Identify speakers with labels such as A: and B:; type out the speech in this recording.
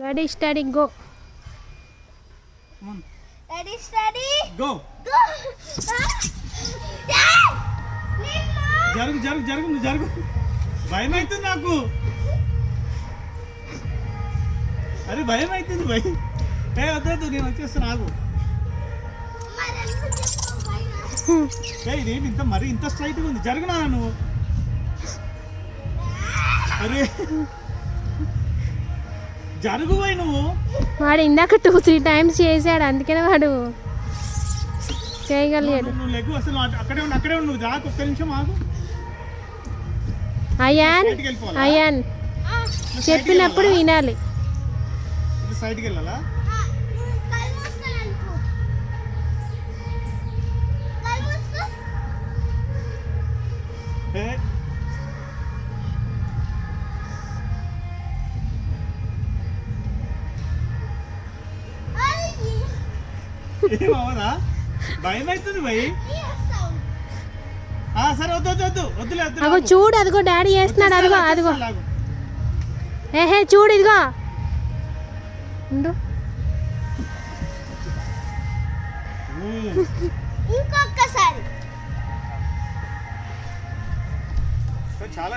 A: Ready steady go.
B: Ready steady
C: go. జరుగు జరుగు జరుగు నువ్వు జరుగు. భయం అవుతుంది నాకు. అరే భయం అవుతుంది భయం. వద్దు నేను వచ్చేస్తాను నాకు. ఇదేమి ఇంత మరి ఇంత స్ట్రైట్గా ఉంది. జరుగునా నువ్వు. అరే జరుగు పోయి నువ్వు.
A: వాడు ఇందాక 2-3 టైమ్స్ చేశాడు, అందుకనే వాడు చేయగలిగాడు.
C: నువ్వు లెగ్గు అసలు అక్కడే ఉండు నువ్వు దాకా ఒక్క నిమిషం ఆగు.
A: అయాన్ అయాన్ చెప్పినప్పుడు వినాలి.
C: సైడ్కి వెళ్ళాలా? ఏమవదా? భయం అవుతుంది భయ్. సరే వద్దు వద్దు వద్దు వద్దులే.
A: అగో చూడు, అదిగో డాడీ చేస్తున్నాడు. అదిగో అదిగో ఏహే చూడు, ఇదిగో
B: ఇంకొక